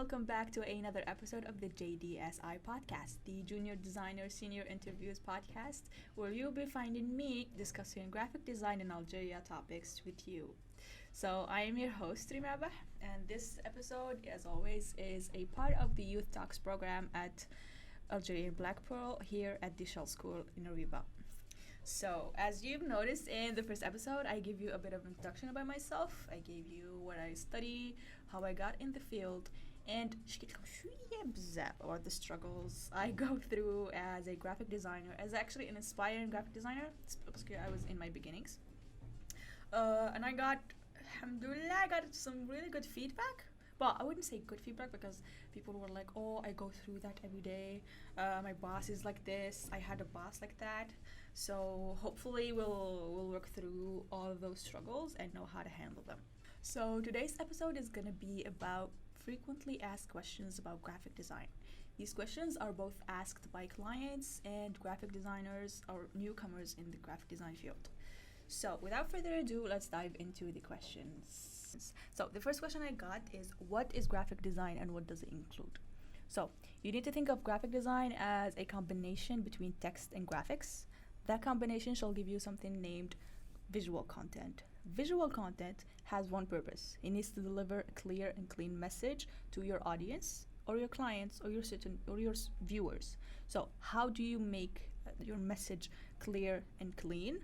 welcome back to another episode of the JDSI Podcast, the Junior Designer Senior Interviews podcast, where you'll be finding me discussing graphic design and Algeria topics with you. So, I am your host, Rimabah, and this episode, as always, is a part of the Youth Talks program at Algerian Black Pearl here at Deshell School in Ariba. So, as you've noticed in the first episode, I give you a bit of introduction about myself. I gave you what I study, how I got in the field, and about the struggles I go through as a graphic designer, as actually an aspiring graphic designer, because I was in my beginnings. And alhamdulillah, I got some really good feedback. Well, I wouldn't say good feedback because people were like, oh, I go through that every day. My boss is like this. I had a boss like that. So hopefully we'll work through all of those struggles and know how to handle them. So today's episode is going to be about frequently asked questions about graphic design. These questions are both asked by clients and graphic designers or newcomers in the graphic design field. So without further ado, let's dive into the questions. So the first question I got is, what is graphic design and what does it include? So you need to think of graphic design as a combination between text and graphics. That combination shall give you something named visual content. Visual content has one purpose. It needs to deliver a clear and clean message to your audience or your clients or your viewers. So how do you make your message clear and clean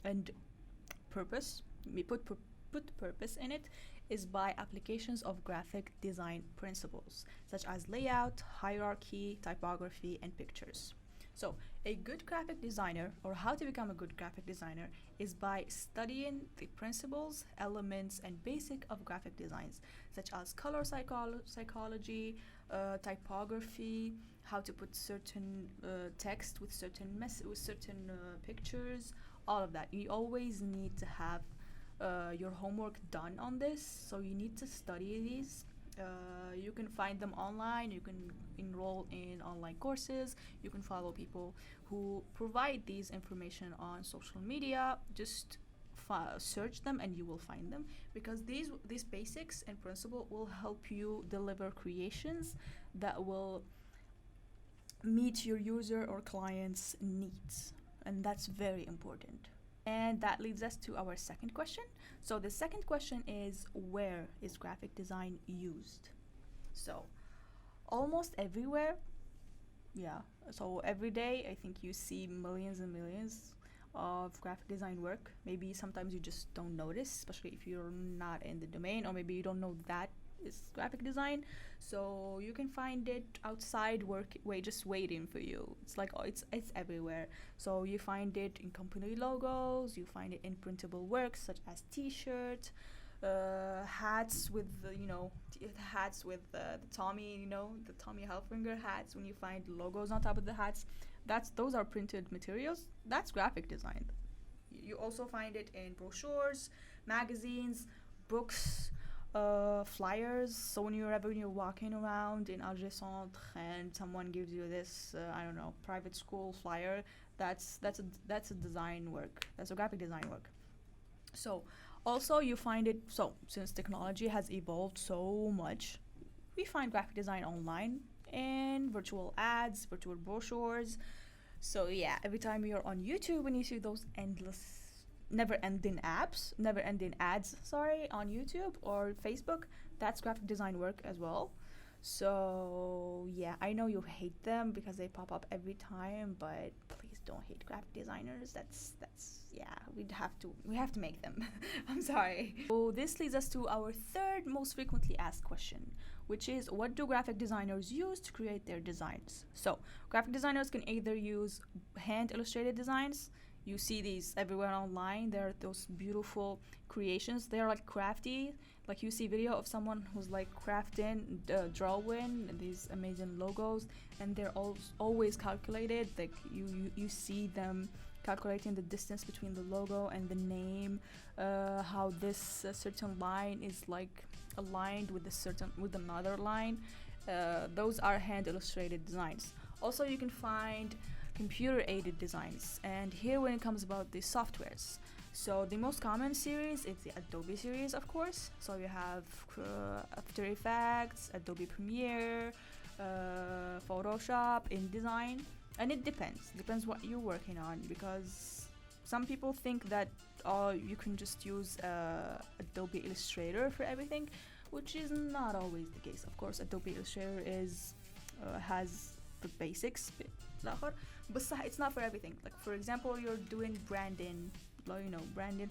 and purpose? Put purpose in it is by applications of graphic design principles such as layout, hierarchy, typography, and pictures. So a good graphic designer, or how to become a good graphic designer, is by studying the principles, elements, and basic of graphic designs, such as color psychology, typography, how to put certain text with certain pictures, all of that. You always need to have your homework done on this, so you need to study these. You can find them online, you can enroll in online courses, you can follow people who provide these information on social media. Just search them and you will find them, because these basics and principle will help you deliver creations that will meet your user or client's needs, and that's very important. And that leads us to our second question. So the second question is, where is graphic design used? So almost everywhere. Yeah. So every day I think you see millions and millions of graphic design work. Maybe sometimes you just don't notice, especially if you're not in the domain, or maybe you don't know that is graphic design. So you can find it outside just waiting for you. It's like, it's everywhere. So you find it in company logos, you find it in printable works such as t-shirts, hats with the Tommy, the Tommy Hilfiger hats. When you find logos on top of the hats, those are printed materials. That's graphic design. You also find it in brochures, magazines, books, flyers. So when you're walking around in Alger Centre and someone gives you this private school flyer, that's a design work. That's a graphic design work. So also you find it, so since technology has evolved so much, we find graphic design online in virtual ads, virtual brochures. So yeah, every time you're on YouTube and you see those never-ending ads on YouTube or Facebook, that's graphic design work as well. So yeah, I know you hate them because they pop up every time, but please don't hate graphic designers. That's we have to make them. I'm sorry. So this leads us to our third most frequently asked question, which is, what do graphic designers use to create their designs? So graphic designers can either use hand illustrated designs. You see these everywhere online. There are those beautiful creations. They're like crafty. Like you see video of someone who's like crafting, drawing these amazing logos, and they're always calculated. Like you see them calculating the distance between the logo and the name, how this certain line is like aligned with another line. Those are hand illustrated designs. Also, you can find computer aided designs, and here when it comes about the softwares, So the most common series is the Adobe series, of course. So you have After Effects, Adobe Premiere, Photoshop, InDesign, and it depends what you're working on, because some people think that you can just use Adobe Illustrator for everything, which is not always the case. Of course, Adobe Illustrator has the basics, but it's not for everything. Like, for example, you're doing branding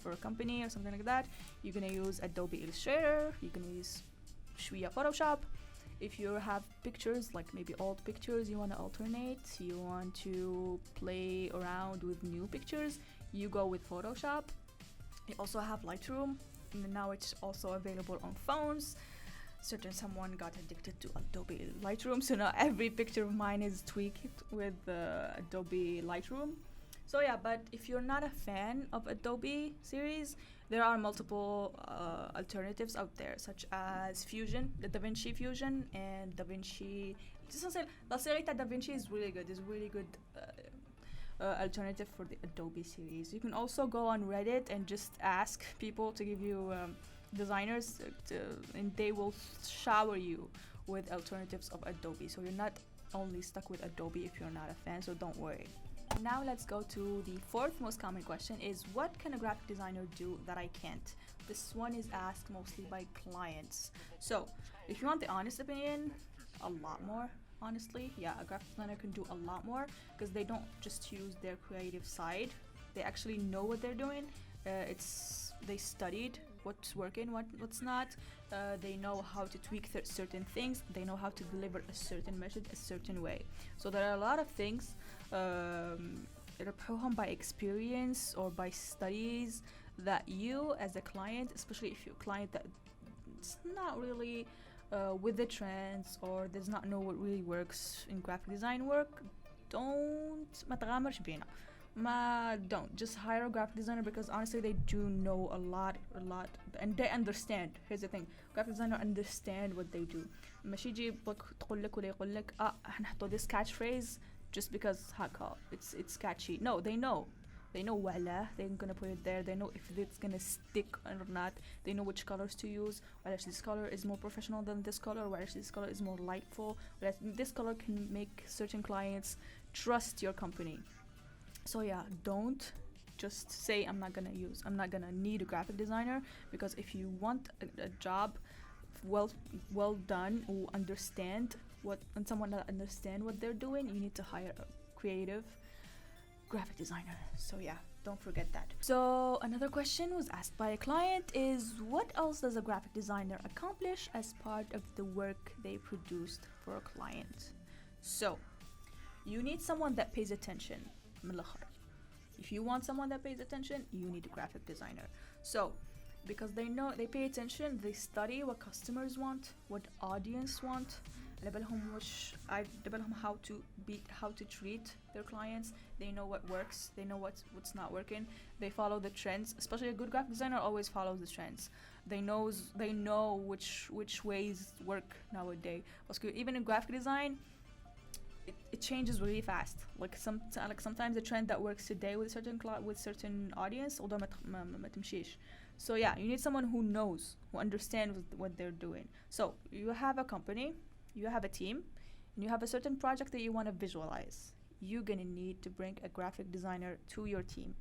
for a company or something like that, you're gonna use Adobe Illustrator, you're gonna use شوية Photoshop. If you have pictures, like maybe old pictures, you want to alternate, you want to play around with new pictures, you go with Photoshop. You also have Lightroom, and now it's also available on phones. Someone got addicted to Adobe Lightroom, so now every picture of mine is tweaked with Adobe Lightroom. So yeah, but if you're not a fan of Adobe series, there are multiple alternatives out there, such as Fusion, the DaVinci Fusion, and DaVinci. La série DaVinci is really good. It's a really good alternative for the Adobe series. You can also go on Reddit and just ask people to give you designers, and they will shower you with alternatives of Adobe. So you're not only stuck with Adobe if you're not a fan, so don't worry. Now let's go to the fourth most common question is, what can a graphic designer do that I can't? This one is asked mostly by clients. So if you want the honest opinion, a lot more, honestly. Yeah, a graphic designer can do a lot more, because they don't just use their creative side. They actually know what they're doing. They studied what's working, what's not. They know how to tweak certain things. They know how to deliver a certain message a certain way. So there are a lot of things that are proven by experience or by studies that you as a client, especially if you're a client that it's not really with the trends or does not know what really works in graphic design work, don't just hire a graphic designer, because honestly they do know a lot, and they understand. Here's the thing, graphic designer understand what they do. ماشي يجي تقول لك ولا يقول لك هنحطوا this catchphrase just because it's catchy. No, they know وعلاه they're gonna put it there. They know if it's gonna stick or not. They know which colors to use. Whether this color is more professional than this color, whether this color is more lightful, whether this color can make certain clients trust your company. So yeah, don't just say I'm not gonna need a graphic designer, because if you want a job well done, who understand and someone that understand what they're doing, you need to hire a creative graphic designer. So yeah, don't forget that. So another question was asked by a client is, what else does a graphic designer accomplish as part of the work they produced for a client? So you need someone that pays attention. If you want someone that pays attention, you need a graphic designer. So because they pay attention, they study what customers want, what audience want, how to treat their clients. They know what works, they know what's not working. They follow the trends. Especially a good graphic designer always follows the trends. They know which ways work nowadays. Because even in graphic design, it changes really fast. Like sometimes a trend that works today with certain audience, although ما تمشيش. So yeah, you need someone who knows, who understands what they're doing. So you have a company, you have a team, and you have a certain project that you want to visualize. You're gonna need to bring a graphic designer to your team.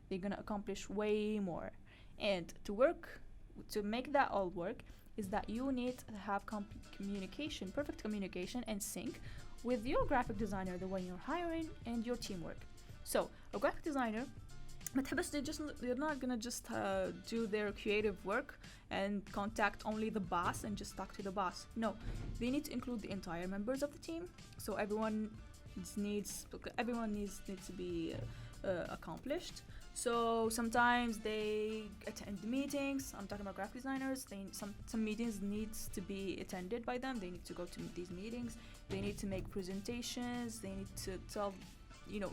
They're gonna accomplish way more. And to make that all work, is that you need to have perfect communication and sync with your graphic designer, the one you're hiring, and your teamwork. So a graphic designer, they're not gonna just do their creative work and contact only the boss and just talk to the boss. No, they need to include the entire members of the team. So everyone needs to be accomplished. So sometimes they attend meetings. I'm talking about graphic designers. Some meetings needs to be attended by them. They need to go to these meetings. They need to make presentations. They need to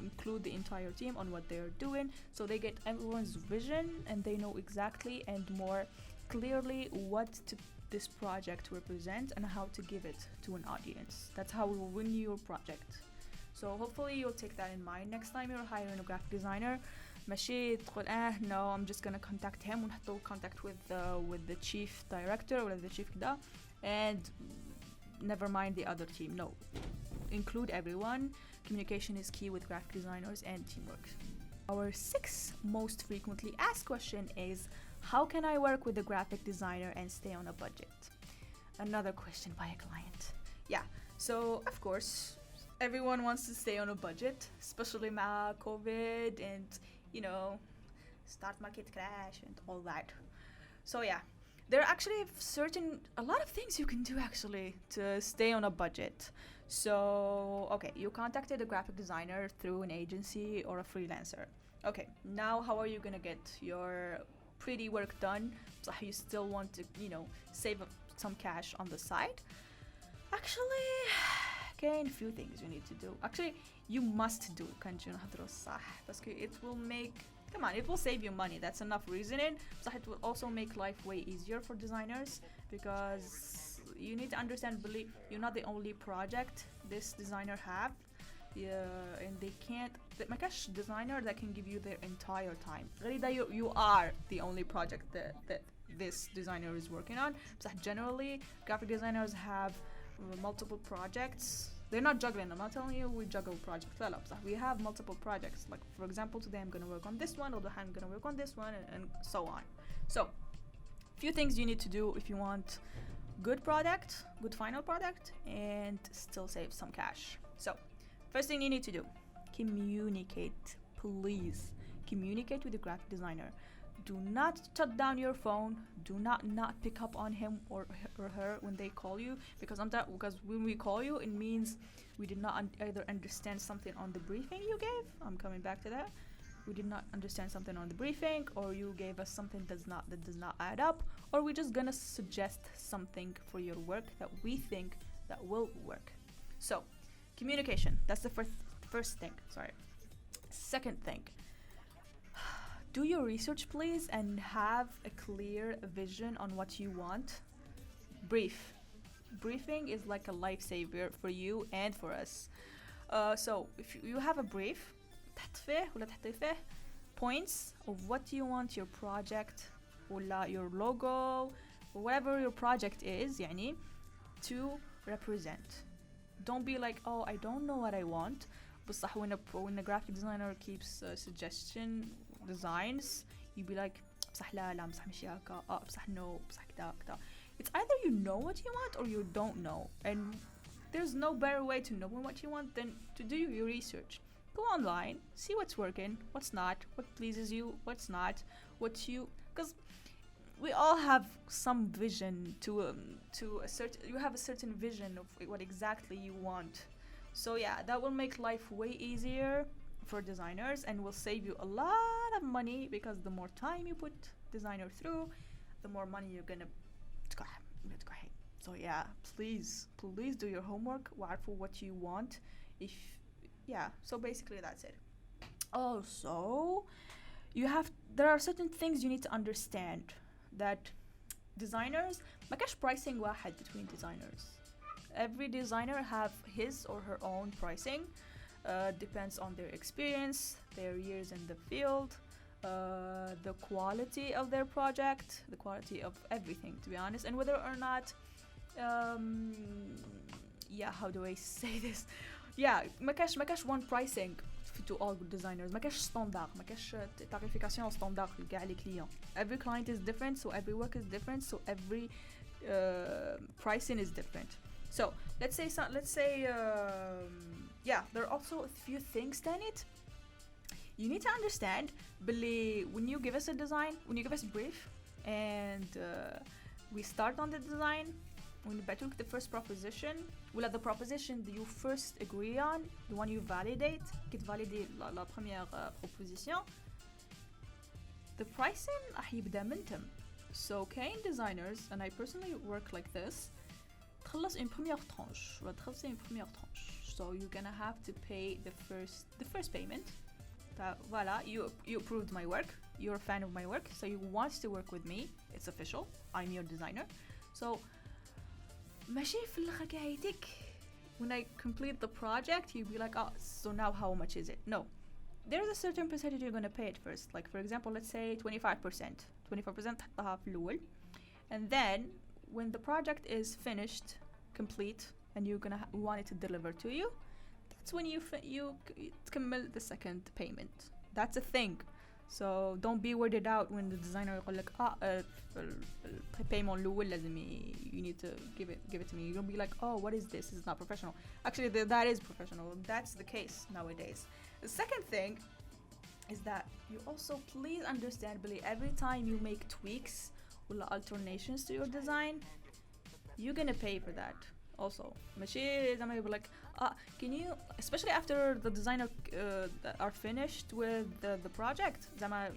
include the entire team on what they're doing, so they get everyone's vision and they know exactly and more clearly what this project represents and how to give it to an audience. That's how we will win your project. So hopefully you'll take that in mind next time you're hiring a graphic designer. ماشي تقول no I'm just gonna contact him ونحطو contact with the chief director or the chief كدا and never mind the other team. No, include everyone. Communication is key with graphic designers and teamwork. Our sixth most frequently asked question is, how can I work with a graphic designer and stay on a budget? Another question by a client. Yeah, so of course everyone wants to stay on a budget, especially مع COVID and stock market crash and all that. So yeah, there are actually a lot of things you can do actually to stay on a budget. So okay, you contacted a graphic designer through an agency or a freelancer. Okay, now how are you gonna get your pretty work done? So you still want to save up some cash on the side? Actually, again, few things you need to do. Actually, you must do كنجي نهضروا الصح باسكو it will make it will save you money. That's enough reasoning. So it will also make life way easier for designers because you need to understand, believe you're not the only project this designer have. Yeah, and they can't. ما كاش designer that can give you their entire time. You are the only project that this designer is working on. So generally, graphic designers have multiple projects. They're not juggling. I'm not telling you we juggle projects. We have multiple projects. Like for example, today I'm gonna work on this one, or I'm gonna work on this one, and so on. So, few things you need to do if you want good product, good final product, and still save some cash. So, first thing you need to do, communicate. Please communicate with the graphic designer. Do not shut down your phone. Do not pick up on him or her when they call you, because when we call you, it means we did not either understand something on the briefing you gave. I'm coming back to that. We did not understand something on the briefing, or you gave us something that does not add up, or we're just gonna suggest something for your work that we think that will work. So, communication. That's the first thing. Sorry. Second thing. Do your research, please, and have a clear vision on what you want. Briefing is like a lifesaver for you and for us. So if you have a brief, points of what you want your project or your logo or whatever your project is to represent. Don't be like, oh, I don't know what I want. بصح when a graphic designer keeps suggestion designs, you'd be like بصح لا بصح ماشي هكا بصح no بصح كدا كدا. It's either you know what you want or you don't know, and there's no better way to know what you want than to do your research. Go online, see what's working, what's not, what pleases you, what's not, because we all have some vision you have a certain vision of what exactly you want. So yeah, that will make life way easier for designers and will save you a lot of money, because the more time you put designer through, the more money you're gonna so yeah, please do your homework, for what you want. So basically that's it. Also, there are certain things you need to understand, that designers ما كاش pricing واحد between designers. Every designer have his or her own pricing. Depends on their experience, their years in the field, the quality of their project, the quality of everything, to be honest, and whether or not how do I say this? ما كاش one pricing to all designers. ما كاش standard, ما كاش tarification standard لكاع les clients. Every client is different, so every work is different, so every pricing is different. So let's say there are also a few things in it. You need to understand, when you give us a design, when you give us a brief, and we start on the design, when you took the first proposition, the proposition that you first agree on, the one you validate, la première proposition, the pricing يبدأ منتم. So كاين designers, and I personally work like this, تخلص une première tranche, une première tranche. So you're gonna have to pay the first payment. Voila, you approved my work, you're a fan of my work, so you want to work with me, it's official, I'm your designer. So ماشي في الآخر كهيتك when I complete the project you'll be like, oh, so now how much is it? No, there's a certain percentage you're gonna pay at first. Like for example, let's say 25%. 25% تحطها في الأول. And then when the project is finished, complete, and you're gonna want it to deliver to you, that's when you تكمل the second payment. That's a thing. So don't be weirded out when the designer يقول لك payment الأول لازم you need to give it to me. You'll be like, oh, what is this? This is not professional. Actually, that is professional. That's the case nowadays. The second thing is that you also please understandably every time you make tweaks or alternations to your design, you're gonna pay for that also. ماشي زي ما يقول like can you, especially after the designer are finished with the project, زي ما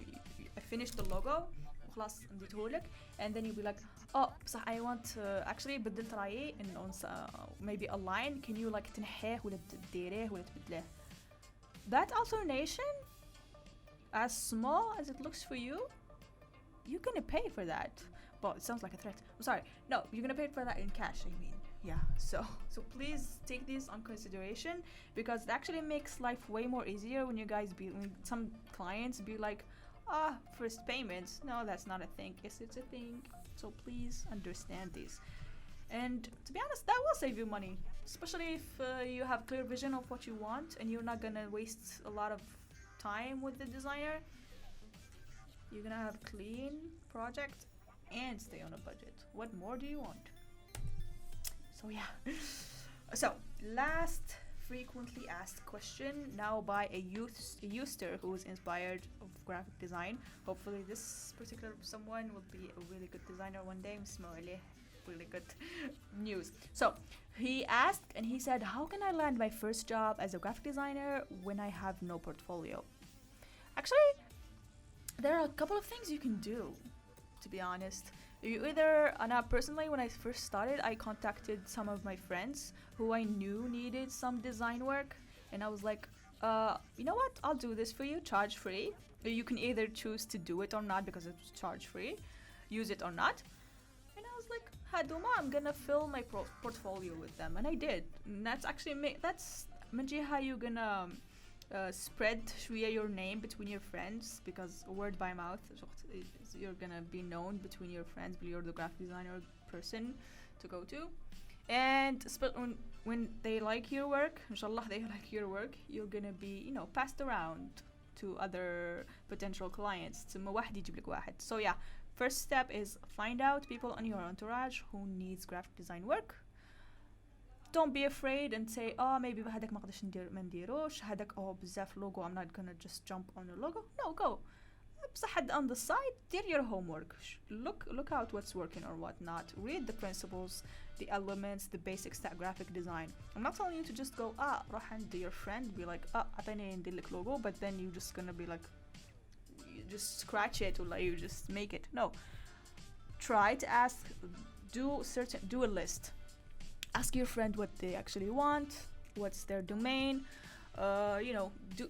I finished the logo وخلاص اديتهولك, and then you'll be like, oh بصح I want actually بدلت رأيي on maybe a line, can you like تنحيه ولا تديريه ولا تبدله. That alternation, as small as it looks for you, you're gonna pay for that. Well, it sounds like a threat. I'm sorry. No, you're gonna pay for that in cash, I mean. Yeah, so please take this on consideration, because it actually makes life way more easier when when some clients be like, first payments. No, that's not a thing. Yes, it's a thing. So please understand this. And to be honest, that will save you money, especially if you have clear vision of what you want and you're not gonna waste a lot of time with the designer. You're gonna have a clean project and stay on a budget. What more do you want? So yeah. So last frequently asked question, now by a user who is inspired of graphic design. Hopefully this particular someone will be a really good designer one day. Really good news. So he asked and he said, how can I land my first job as a graphic designer when I have no portfolio? Actually, there are a couple of things you can do, to be honest. You either, and personally, when I first started, I contacted some of my friends who I knew needed some design work, and I was like, you know what, I'll do this for you, charge free. You can either choose to do it or not, because it's charge free, use it or not. And I was like, Haduma, I'm gonna fill my portfolio with them, and I did. And that's actually that's how you're gonna spread شوية your name between your friends, because word by mouth you're gonna be known between your friends, but you're the graphic designer person to go to. And when they like your work, inshallah they like your work, you're gonna be passed around to other potential clients. So yeah, first step is find out people on your entourage who needs graphic design work. Don't be afraid and say, maybe هذاك ما قدرش ما نديروش هذاك بزاف logo, I'm not gonna just jump on the logo. No, go. بصح on the side, do your homework. Look out what's working or what not. Read the principles, the elements, the basics to graphic design. I'm not telling you to just go روح عند your friend, be like أعطيني ندير لك logo, but then you're just gonna be like, you just scratch it or like you just make it. No. Try to do a list. Ask your friend what they actually want, what's their domain,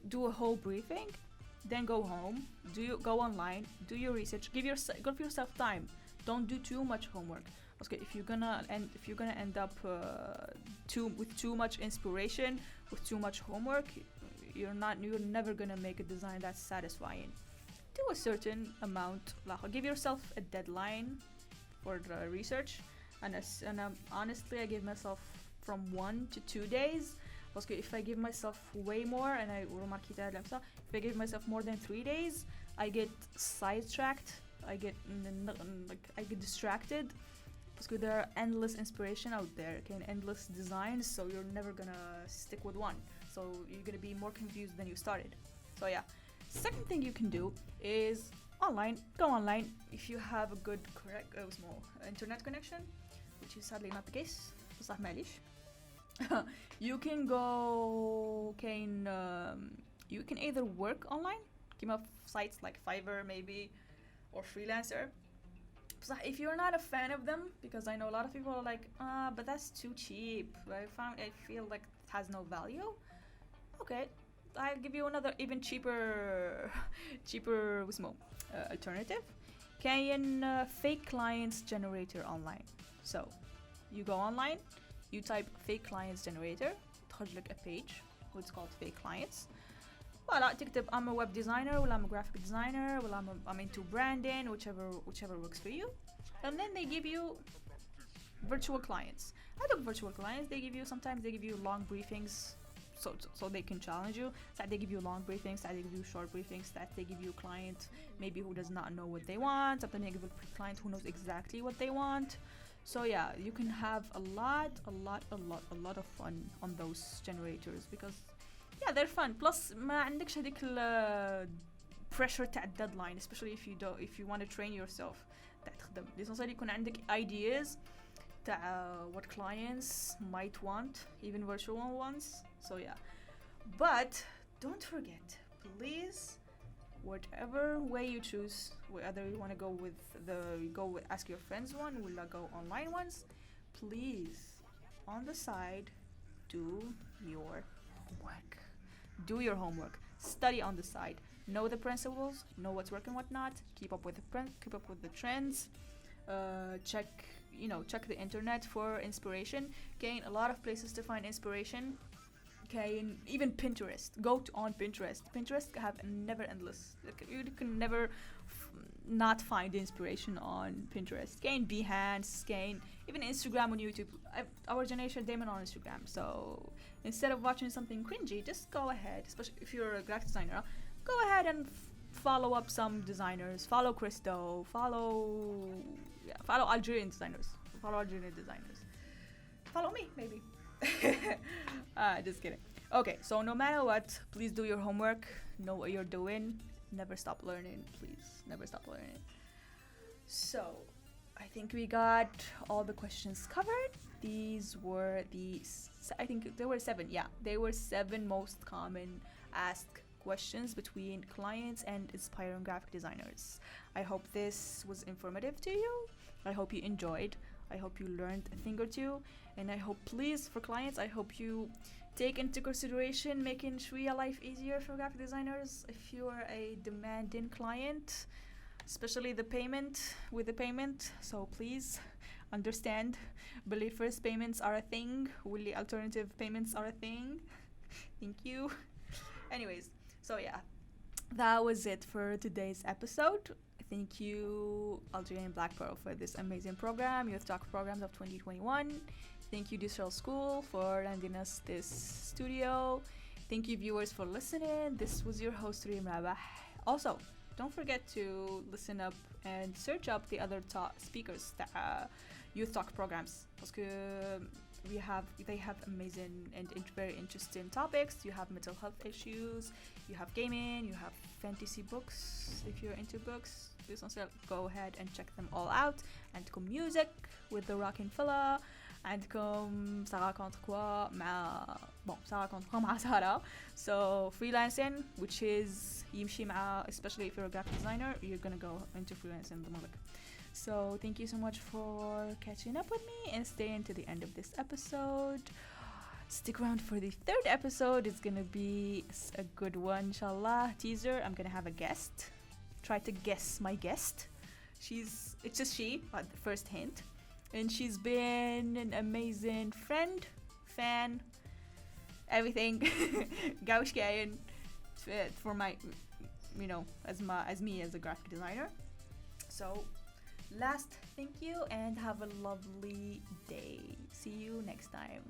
do a whole briefing, then go home, go online, do your research, give yourself time. Don't do too much homework. Okay, if you're gonna end up with too much inspiration, with too much homework, you're never gonna make a design that's satisfying. Do a certain amount, give yourself a deadline for the research. And honestly, I give myself from 1 to 2 days. Because if I give myself way more, and if I give myself more than 3 days, I get sidetracked. I get distracted. Because there are endless inspiration out there, endless designs. So you're never gonna stick with one. So you're gonna be more confused than you started. So yeah, second thing you can do is go online if you have a good small internet connection, which is sadly not the case. بصح معليش. You can either work online, sites like Fiverr maybe, or Freelancer. If you're not a fan of them, because I know a lot of people are like, but that's too cheap. I feel like it has no value. Okay, I'll give you another even cheaper alternative. Fake clients generator online. So you go online, you type fake clients generator, تخرج لك a page what's called fake clients. ولا تكتب I'm a web designer ولا I'm a graphic designer ولا I'm into branding, whichever works for you. And then they give you virtual clients. Out of virtual clients, sometimes they give you long briefings, so they can challenge you. That they give you long briefings, that they give you short briefings, that they give you a client maybe who does not know what they want. Sometimes they give you a client who knows exactly what they want. So yeah, you can have a lot of fun on those generators because yeah, they're fun. Plus ما عندكش هذيك pressure تاع deadline, especially if you want to train yourself تاع تخدم. Essentially يكون عندك ideas what clients might want, even virtual ones. So yeah, but don't forget, please, whatever way you choose, whether you want to go with ask your friends one, will go online ones, please, on the side, do your homework. Do your homework. Study on the side. Know the principles. Know what's working, what not. Keep up with the trends. Check the internet for inspiration. Gain a lot of places to find inspiration. Okay, even Pinterest. Go on Pinterest. Pinterest have never endless. You can never not find inspiration on Pinterest. Gain Behance, gain even Instagram and YouTube. Our generation, they're on Instagram. So instead of watching something cringy, just go ahead, especially if you're a graphic designer, go ahead and follow up some designers. Follow Christo. Follow Algerian designers. Follow me, maybe. Just kidding. Okay, so no matter what, please do your homework. Know what you're doing. Never stop learning, please. Never stop learning. So, I think we got all the questions covered. These were I think there were 7. Yeah, they were 7 most common asked questions between clients and aspiring graphic designers. I hope this was informative to you. I hope you enjoyed. I hope you learned a thing or two. And I hope, please, for clients, I hope you take into consideration making Shwiya life easier for graphic designers. If you are a demanding client, especially the payment. So please understand, believe first payments are a thing. Really, alternative payments are a thing. Thank you. Anyways, so yeah, that was it for today's episode. Thank you, Algerian Black Pearl, for this amazing program, Youth Talk Programs of 2021. Thank you, Deshell School, for lending us this studio. Thank you, viewers, for listening. This was your host, Reem Rabah. Also, don't forget to listen up and search up the other speakers that Youth Talk programs. Because they have amazing and very interesting topics. You have mental health issues, you have gaming, you have fantasy books. If you're into books, please go ahead and check them all out. عندكم music with the Rockin' Fella. عندكم سارة contre quoi سارة contre quoi مع سارة. So freelancing, which is يمشي مع, especially if you're a graphic designer, you're gonna go into freelancing the So thank you so much for catching up with me and staying to the end of this episode. Stick around for the 3rd episode. It's gonna be a good one, inshallah. Teaser, I'm gonna have a guest. Try to guess my guest. It's just she, at the first hint. And she's been an amazing friend, fan, everything. Gaush Kayan for my, as me as a graphic designer. So, last, thank you and have a lovely day. See you next time.